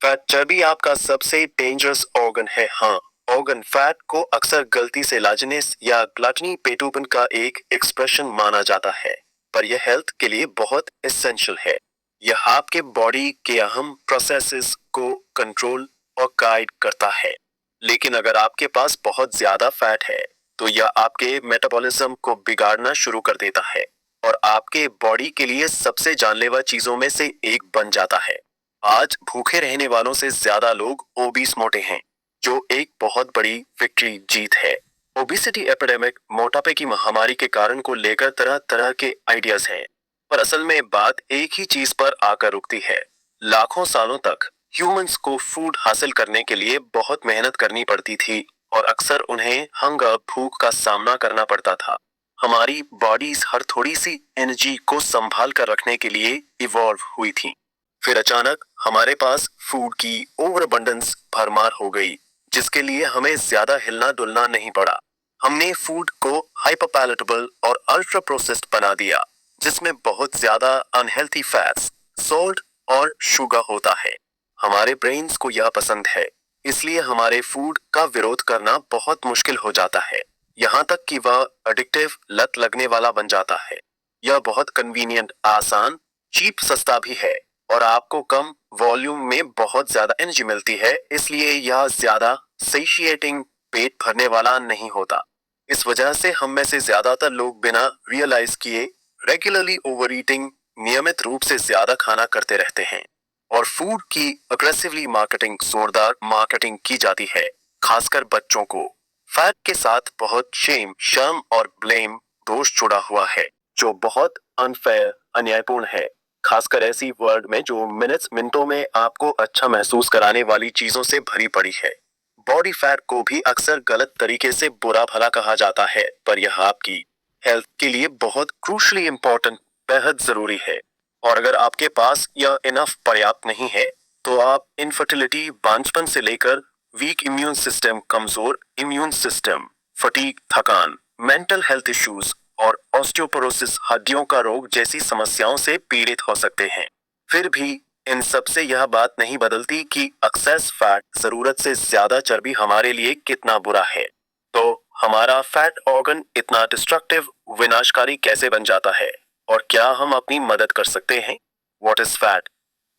Fat चर्बी आपका सबसे डेंजरस ऑर्गन है। हाँ, ऑर्गन फैट को अक्सर गलती से लाजिनेस या ग्लटनी पेटूपन का एक एक्सप्रेशन माना जाता है, पर यह हेल्थ के लिए बहुत एसेंशियल है। यह आपके बॉडी के अहम प्रोसेसेस को कंट्रोल और गाइड करता है। लेकिन अगर आपके पास बहुत ज्यादा फैट है, तो यह आपके मेटाबॉलिज्म को बिगाड़ना शुरू कर देता है और आपके बॉडी के लिए सबसे जानलेवा चीजों में से एक बन जाता है। आज भूखे रहने वालों से ज्यादा लोग ओबीस मोटे हैं, जो एक बहुत बड़ी विक्ट्री जीत है। ओबिसिटी एपिडेमिक मोटापे की महामारी के कारण को लेकर तरह तरह के आइडियाज हैं, पर असल में बात एक ही चीज पर आकर रुकती है। लाखों सालों तक ह्यूमंस को फूड हासिल करने के लिए बहुत मेहनत करनी पड़ती थी और अक्सर उन्हें हंगर भूख का सामना करना पड़ता था। हमारी बॉडीज हर थोड़ी सी एनर्जी को संभाल कर रखने के लिए इवॉल्व हुई थी। फिर अचानक हमारे पास फूड की ओवर अबंडेंस भरमार हो गई, जिसके लिए हमें ज्यादा हिलना डुलना नहीं पड़ा। हमने फूड को हाइपर पैलेटेबल और अल्ट्रा प्रोसेस्ड बना दिया, जिसमें बहुत ज्यादा अनहेल्थी फैट्स, सॉल्ट और शुगर होता है। हमारे ब्रेन्स को यह पसंद है, इसलिए हमारे फूड का विरोध करना बहुत मुश्किल हो जाता है, यहाँ तक कि वह एडिक्टिव लत लगने वाला बन जाता है। यह बहुत कन्वीनियंट, आसान, चीप, सस्ता भी है और आपको कम वॉल्यूम में बहुत ज्यादा एनर्जी मिलती है, इसलिए यह ज्यादा सेशिएटिंग, पेट भरने वाला नहीं होता। इस वजह से हम में से ज्यादातर लोग बिना रियलाइज किए रेगुलरली ओवर ईटिंग, नियमित रूप से ज्यादा खाना करते रहते हैं और फूड की अग्रेसिवली मार्केटिंग, जोरदार मार्केटिंग की जाती है, खासकर बच्चों को। फैट के साथ बहुत शेम, शर्म और ब्लेम दोष जुड़ा हुआ है, जो बहुत अनफेयर, अन्यायपूर्ण है, खासकर ऐसी वर्ल्ड में जो मिनटों में आपको अच्छा महसूस कराने वाली चीजों से भरी पड़ी है। बॉडी फैट को भी अक्सर गलत तरीके से बुरा भला कहा जाता है, पर यह आपकी हेल्थ के लिए बहुत क्रूशली इंपॉर्टेंट, बेहद जरूरी है। और अगर आपके पास यह इनफ पर्याप्त नहीं है, तो आप इनफर्टिलिटी, बांझपन से लेकर वीक इम्यून सिस्टम, कमजोर इम्यून सिस्टम, फटीग, थकान, मेंटल हेल्थ इश्यूज और ऑस्टियोपोरोसिस, हड्डियों का रोग जैसी समस्याओं से पीड़ित हो सकते हैं। फिर भी इन सब से यह बात नहीं बदलती कि एक्सेस फैट, जरूरत से ज्यादा चर्बी हमारे लिए कितना बुरा है। तो हमारा फैट ऑर्गन इतना डिस्ट्रक्टिव, विनाशकारी कैसे बन जाता है और क्या हम अपनी मदद कर सकते हैं? What is fat?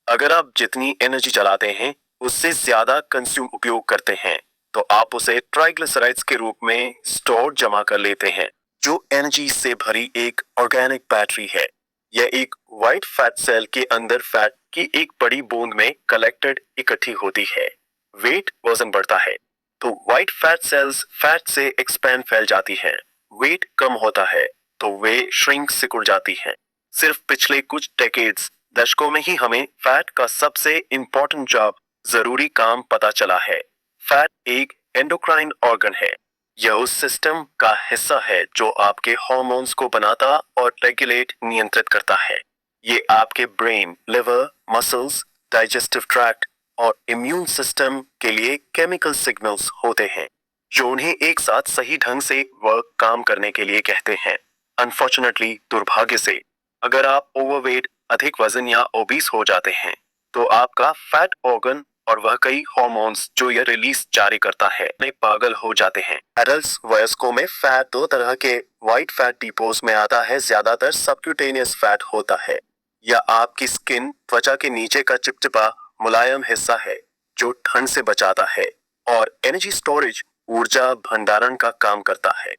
अगर आप जितनी एनर्जी चलाते हैं उससे ज्यादा कंज्यूम उपयोग करते हैं, तो आप उसे ट्राइग्लिसराइड्स के रूप में स्टोर जमा कर लेते हैं, जो एनर्जी से भरी एक ऑर्गेनिक बैटरी है। यह एक व्हाइट फैट सेल के अंदर फैट की एक बड़ी बूंद में कलेक्टेड इकट्ठी होती है। वेट, वजन बढ़ता है तो व्हाइट फैट सेल्स फैट से एक्सपैंड फैल जाती हैं। वेट कम होता है तो वे श्रिंक, सिकुड़ जाती हैं। सिर्फ पिछले कुछ डेकेड्स, दशकों में ही हमें फैट का सबसे इंपॉर्टेंट जॉब, जरूरी काम पता चला है। फैट एक एंडोक्राइन ऑर्गन है। यह उस सिस्टम का हिस्सा है जो आपके हार्मोन्स को बनाता और रेगुलेट, नियंत्रित करता है। ये आपके brain, liver, muscles, digestive tract और इम्यून सिस्टम के लिए केमिकल सिग्नल्स होते हैं, जो उन्हें एक साथ सही ढंग से वर्क, काम करने के लिए कहते हैं। अनफॉर्चुनेटली, दुर्भाग्य से, अगर आप ओवरवेट, अधिक वजन या ओबीस हो जाते हैं, तो आपका फैट ऑर्गन और वह कई हार्मोन्स जो यह रिलीज जारी करता है, में पागल हो जाते हैं। एडल्ट्स, वयस्कों में फैट दो तरह के व्हाइट फैट डिपोज में आता है। ज्यादातर सबक्यूटेनियस फैट होता है। यह आपकी स्किन, त्वचा के नीचे का चिपचिपा मुलायम हिस्सा है जो ठंड से बचाता है और एनर्जी स्टोरेज, ऊर्जा भंडारण का काम करता है।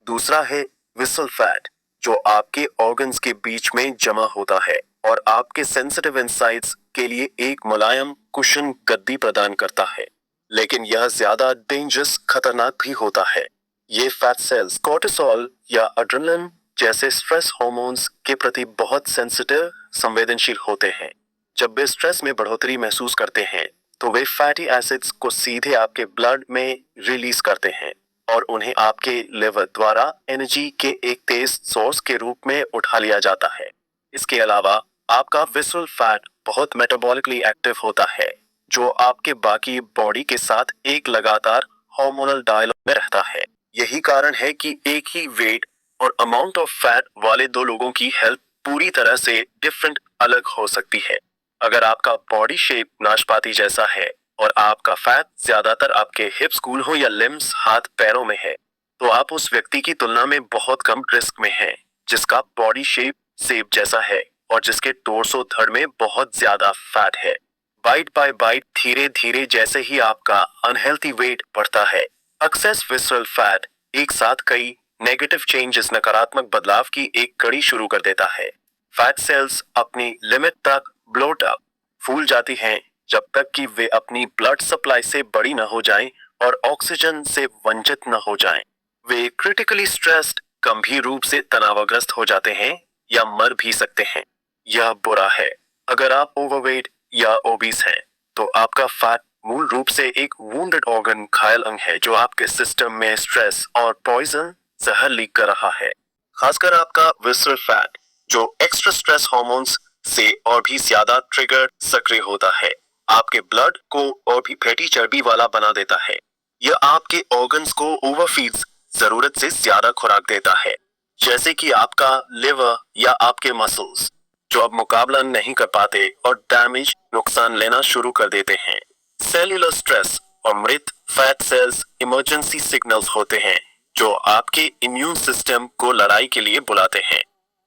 दूसरा है विसल फैट, जो आपके ऑर्गन्स के बीच में जमा होता है और आपके सेंसिटिव इनसाइड्स के लिए एक मुलायम कुशन, गद्दी प्रदान करता है। लेकिन यह ज्यादा डेंजरस, खतरनाक भी होता है। ये फैट सेल्स कोर्टिसोल या एड्रेनलिन जैसे स्ट्रेस हार्मोन्स के प्रति बहुत सेंसिटिव, संवेदनशील होते हैं। जब वे स्ट्रेस में बढ़ोतरी महसूस करते हैं, तो वे फैटी एसिड्स को सीधे आपके ब्लड में रिलीज करते हैं और उन्हें आपके लिवर द्वारा एनर्जी के एक तेज सोर्स के रूप में उठा लिया जाता है। इसके अलावा आपका विसरल फैट बहुत मेटाबॉलिकली एक्टिव होता है, जो आपके बाकी बॉडी के साथ एक लगातार हार्मोनल डायलॉग में रहता है। यही कारण है कि एक ही वेट और अमाउंट ऑफ फैट वाले दो लोगों की हेल्थ पूरी तरह से डिफरेंट, अलग हो सकती है। अगर आपका बॉडी शेप नाशपाती जैसा है और आपका फैट ज्यादातर आपके हिप्स कूल हो या लिम्स हाथ पैरों में है, तो आप उस व्यक्ति की तुलना में बहुत कम रिस्क में हैं जिसका बॉडी शेप सेब जैसा है और जिसके टोर्सो धड़ में बहुत ज्यादा फैट है। बाइट बाय बाइट धीरे धीरे जैसे ही आपका अनहेल्थी वेट बढ़ता है, एक्सेस विसरल फैट एक साथ कई नेगेटिव चेंजेस नकारात्मक बदलाव की एक कड़ी शुरू कर देता है। फैट सेल्स अपनी लिमिट तक ब्लोट अप फूल जाती हैं जब तक कि वे अपनी ब्लड सप्लाई से बड़ी न हो जाएं और ऑक्सीजन से वंचित न हो जाएं। वे क्रिटिकली स्ट्रेस्ड गंभीर रूप से तनावग्रस्त हो जाते हैं या मर भी सकते हैं। यह बुरा है। अगर आप ओवरवेट या ओबीस हैं, तो आपका फैट मूल रूप से एक वुंडेड ऑर्गन घायल अंग है जो आपके सिस्टम में स्ट्रेस और पॉइजन जहर लीक कर रहा है। खासकर आपका विसरल फैट जो एक्स्ट्रा स्ट्रेस हार्मोन्स से और भी ज्यादा ट्रिगर सक्रिय होता है, आपके ब्लड को और भी फैटी चर्बी वाला बना देता है। यह आपके ऑर्गन्स को ओवरफीड्स जरूरत से ज्यादा खुराक देता है, जैसे कि आपका लिवर या आपके मसल्स जो अब मुकाबला नहीं कर पाते और डैमेज नुकसान लेना शुरू कर देते हैं। सेल्यूलर स्ट्रेस और मृत फैट सेल्स इमरजेंसी सिग्नल्स होते हैं जो आपके इम्यून सिस्टम को लड़ाई के लिए बुलाते हैं।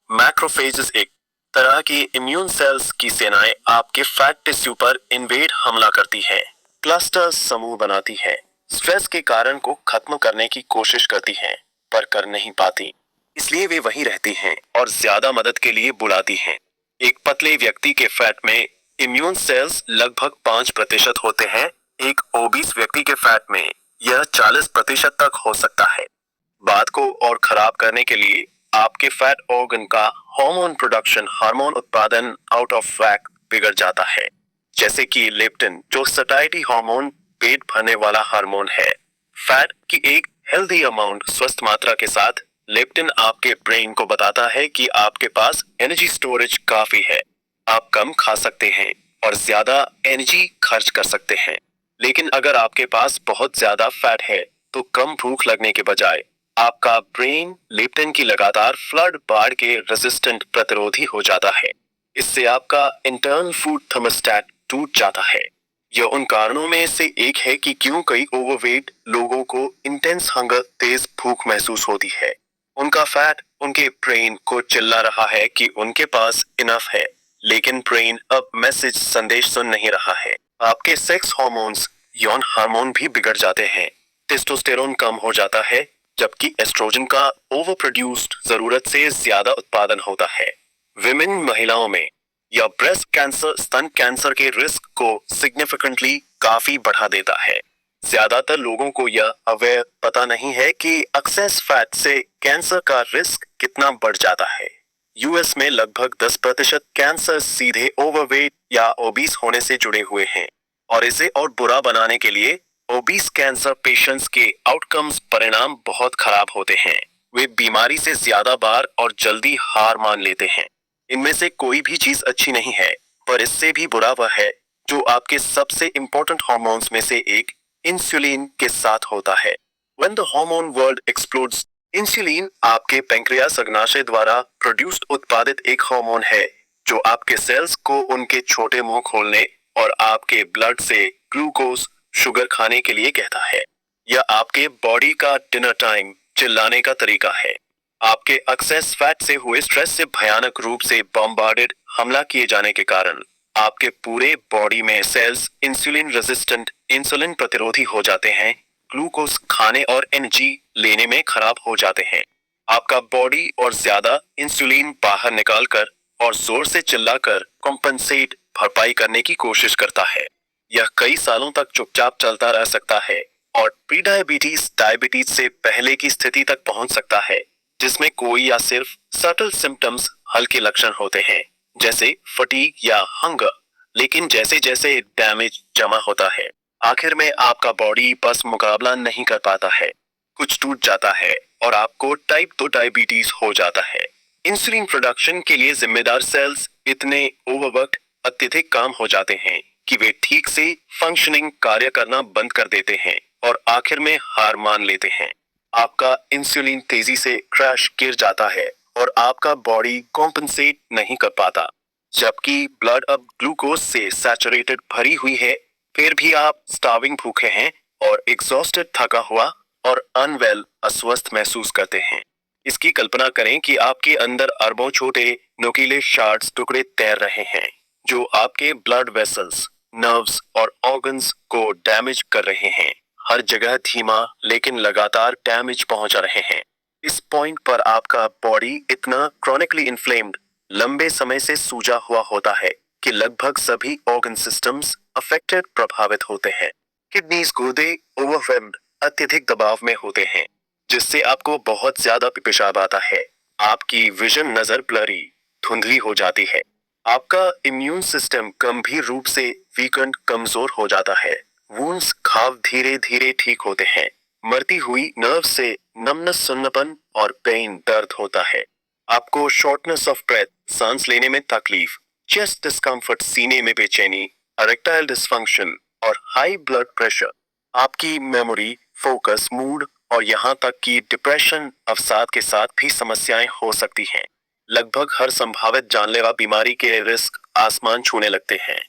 मैक्रोफेजेस एक तरह की इम्यून सेल्स की सेनाएं आपके फैट टिश्यू पर इन्वेड हमला करती है, क्लस्टर्स समूह बनाती है, स्ट्रेस के कारण को खत्म करने की कोशिश करती हैं, पर कर नहीं पाती। इसलिए वे वहीं रहती हैं और ज्यादा मदद के लिए बुलाती हैं। एक पतले व्यक्ति के फैट में इम्यून सेल्स लगभग 5% होते हैं। एक ओबीस व्यक्ति के फैट में यह 40% तक हो सकता है। बात को और खराब करने के लिए आपके फैट ऑर्गन का हार्मोन उत्पादन आउट ऑफ वैक बिगड़ जाता है, जैसे कि लेप्टिन जो सटाइटी हार्मोन पेट भरने वाला हार्मोन है। फैट की एक हेल्दी अमाउंट स्वस्थ मात्रा के साथ लेप्टिन आपके ब्रेन को बताता है कि आपके पास एनर्जी स्टोरेज काफी है, आप कम खा सकते हैं और ज्यादा एनर्जी खर्च कर सकते हैं। लेकिन अगर आपके पास बहुत ज्यादा फैट है तो कम भूख लगने के बजाय आपका ब्रेन लेप्टिन की लगातार फ्लड बाढ़ के रेजिस्टेंट प्रतिरोधी हो जाता है। इससे आपका इंटरनल फूड थर्मोस्टेट टूट जाता है। यह उन कारणों में से एक है कि क्यों कई ओवरवेट लोगों को इंटेंस हंगर तेज भूख महसूस होती है। उनका फैट उनके ब्रेन को चिल्ला रहा है कि उनके पास इनफ है, लेकिन ब्रेन अब मैसेज संदेश सुन नहीं रहा है। आपके सेक्स हार्मोन्स यौन हार्मोन भी बिगड़ जाते हैं। टेस्टोस्टेरोन कम हो जाता है जबकि एस्ट्रोजन का ओवर प्रोड्यूस्ड जरूरत से ज्यादा उत्पादन होता है। विमेन महिलाओं में यह ब्रेस्ट कैंसर स्तन कैंसर के रिस्क को सिग्निफिकेंटली काफी बढ़ा देता है। ज्यादातर लोगों को यह अवेयर पता नहीं है कि एक्सेस फैट से कैंसर का रिस्क कितना बढ़ जाता है। यूएस में लगभग 10% कैंसर सीधे ओवरवेट या ओबीस होने से जुड़े हुए हैं और इसे और बुरा बनाने के लिए ओबीस कैंसर पेशेंट्स के आउटकम्स परिणाम बहुत खराब होते हैं। वे बीमारी से ज्यादा बार और जल्दी हार मान लेते हैं। इनमें से कोई भी चीज अच्छी नहीं है, पर इससे भी बुरा वह है जो आपके सबसे इम्पोर्टेंट हार्मोन्स में से एक इंसुलिन के साथ होता है। When the hormone world explodes, insulin आपके पैंक्रियास अग्नाशय द्वारा प्रोड्यूस्ड उत्पादित एक हार्मोन है जो आपके सेल्स को उनके छोटे मुंह खोलने और आपके ब्लड से ग्लूकोज शुगर खाने के लिए कहता है। यह आपके बॉडी का डिनर टाइम चिल्लाने का तरीका है। आपके एक्सेस फैट से हुए स्ट्रेस से भयानक रूप से बॉम्बार्डेड हमला किए जाने के कारण आपके पूरे बॉडी में सेल्स इंसुलिन रेजिस्टेंट इंसुलिन प्रतिरोधी हो जाते हैं, ग्लूकोज खाने और एनर्जी लेने में खराब हो जाते हैं। आपका बॉडी और ज्यादा इंसुलिन बाहर निकालकर और जोर से चिल्लाकर कॉम्पनसेट भरपाई करने की कोशिश करता है। यह कई सालों तक चुपचाप चलता रह सकता है और प्री डायबिटीज से पहले की स्थिति तक पहुंच सकता है, जिसमें कोई या सिर्फ सटल सिम्टम्स हल्के लक्षण होते हैं जैसे फटीग या हंगर। लेकिन जैसे जैसे डैमेज जमा होता है, आखिर में आपका बॉडी बस मुकाबला नहीं कर पाता है, कुछ टूट जाता है और आपको टाइप 2 डायबिटीज हो जाता है। इंसुलिन प्रोडक्शन के लिए जिम्मेदार सेल्स इतने ओवरवर्क्ड अत्यधिक काम हो जाते हैं कि वे ठीक से फंक्शनिंग कार्य करना बंद कर देते हैं और आखिर में हार मान लेते हैं। आपका इंसुलिन तेजी से क्रैश गिर जाता है और आपका बॉडी कॉम्पनसेट नहीं कर पाता। जबकि ब्लड अब ग्लूकोज से सैचुरेटेड भरी हुई है, फिर भी आप स्टार्विंग भूखे हैं और एग्जॉस्टेड थका हुआ और अनवेल अस्वस्थ महसूस करते हैं। इसकी कल्पना करें कि आपके अंदर अरबों छोटे नुकीले शार्ट्स टुकड़े तैर रहे हैं जो आपके ब्लड वेसल्स, नर्व्स और ऑर्गन्स को डैमेज कर रहे हैं। हर जगह धीमा लेकिन लगातार डैमेज पहुंचा रहे हैं। इस पॉइंट पर आपका बॉडी इतना क्रॉनिकली इन्फ्लेम्ड, लंबे समय से सूजा हुआ होता है कि लगभग सभी ऑर्गन सिस्टम्स अफेक्टेड, प्रभावित होते हैं। किडनीज, गुर्दे ओवरवेल्म्ड, अत्यधिक दबाव में होते हैं, जिससे आपको बहुत ज्यादा पेशाब आता है। आपकी विजन, नजर ब्लरी, धुंधली हो जाती है। आपका इम्यून सिस्टम गंभीर रूप से वीकेंड, कमजोर हो जाता है। वुंड्स, घाव धीरे धीरे ठीक होते हैं। मरती हुई नर्व से नमनेस, सुन्नपन और पेन, दर्द होता है। आपको शॉर्टनेस ऑफ ब्रेथ, सांस लेने में तकलीफ, चेस्ट डिस्कम्फर्ट, सीने में बेचैनी, इरेक्टाइल डिसफंक्शन और हाई ब्लड प्रेशर। आपकी मेमोरी, फोकस, मूड और यहाँ तक कि डिप्रेशन, अवसाद के साथ भी समस्याएं हो सकती हैं। लगभग हर संभावित जानलेवा बीमारी के रिस्क आसमान छूने लगते हैं।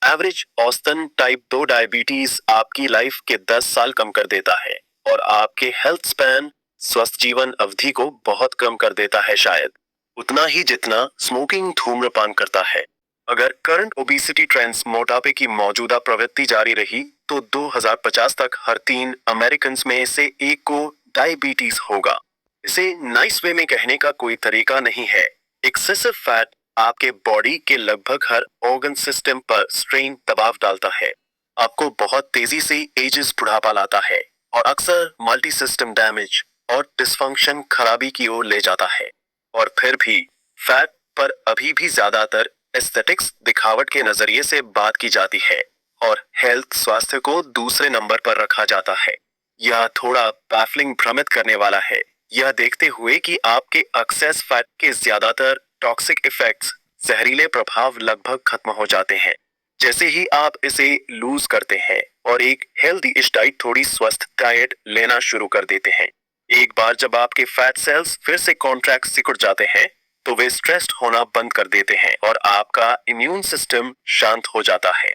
एवरेज औसतन टाइप 2 डायबिटीज आपकी लाइफ के 10 साल कम कर देता है और आपके हेल्थ स्पैन, स्वस्थ जीवन अवधि को बहुत कम कर देता है, शायद उतना ही जितना स्मोकिंग, धूम्रपान करता है। अगर करंट ओबेसिटी ट्रेंड्स, मोटापे की मौजूदा प्रवृत्ति जारी रही तो 2050 तक हर 3 अमेरिकन में से एक को डायबिटीज होगा। इसे नाइस वे में कहने का कोई तरीका नहीं है। एक्सेसिव फैट आपके बॉडी के लगभग हर ऑर्गन सिस्टम पर स्ट्रेन, दबाव डालता है। आपको बहुत तेजी से एजेस, बुढ़ापा लाता है और अक्सर मल्टी सिस्टम डैमेज और डिस्फंक्शन, खराबी की ओर ले जाता है। और फिर भी फैट पर अभी भी ज्यादातर एस्थेटिक्स, दिखावट के नजरिए से बात की जाती है और हेल्थ, स्वास्थ्य को दूसरे नंबर पर रखा जाता है। यह थोड़ा बैफलिंग, भ्रमित करने वाला है, यह देखते हुए कि आपके एक्सेस फैट के ज्यादातर टॉक्सिक इफेक्ट्स, जहरीले प्रभाव लगभग खत्म हो जाते हैं जैसे ही आप इसे लूज करते हैं और एक हेल्दी डाइट, थोड़ी स्वस्थ डाइट लेना शुरू कर देते हैं। एक बार जब आपके फैट सेल्स फिर से कॉन्ट्रैक्ट, सिकुड़ जाते हैं तो वे स्ट्रेस्ड होना बंद कर देते हैं और आपका इम्यून सिस्टम शांत हो जाता है।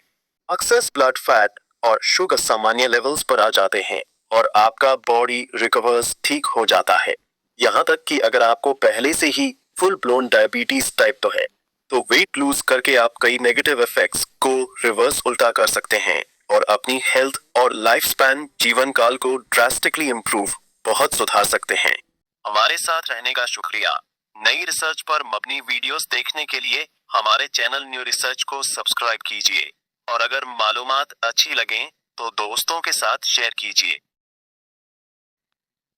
एक्सेस ब्लड फैट और शुगर सामान्य लेवल्स पर आ जाते हैं और आपका बॉडी रिकवर्स, ठीक हो जाता है। यहाँ तक कि अगर आपको पहले से ही फुल ब्लोन डायबिटीज टाइप तो है, तो वेट लूज करके आप कई नेगेटिव इफेक्ट्स को रिवर्स, उल्टा कर सकते हैं और अपनी हेल्थ और लाइफ स्पैन, जीवन काल को ड्रास्टिकली इम्प्रूव, बहुत सुधार सकते हैं। हमारे साथ रहने का शुक्रिया। नई रिसर्च पर मबनी वीडियोस देखने के लिए हमारे चैनल न्यू रिसर्च को सब्सक्राइब कीजिए और अगर मालूमात अच्छी लगे तो दोस्तों के साथ शेयर कीजिए।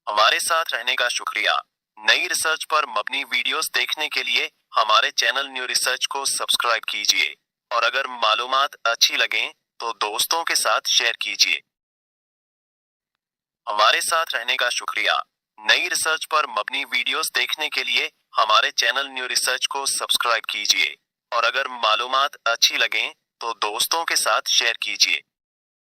हमारे साथ रहने का शुक्रिया। नई रिसर्च पर मबनी वीडियोस देखने के लिए हमारे चैनल न्यू रिसर्च को सब्सक्राइब कीजिए और अगर मालूमात अच्छी लगे तो दोस्तों के साथ शेयर कीजिए। हमारे साथ रहने का शुक्रिया। नई रिसर्च पर मबनी वीडियोस देखने के लिए हमारे चैनल न्यू रिसर्च को सब्सक्राइब कीजिए और अगर मालूमात अच्छी लगे तो दोस्तों के साथ शेयर कीजिए।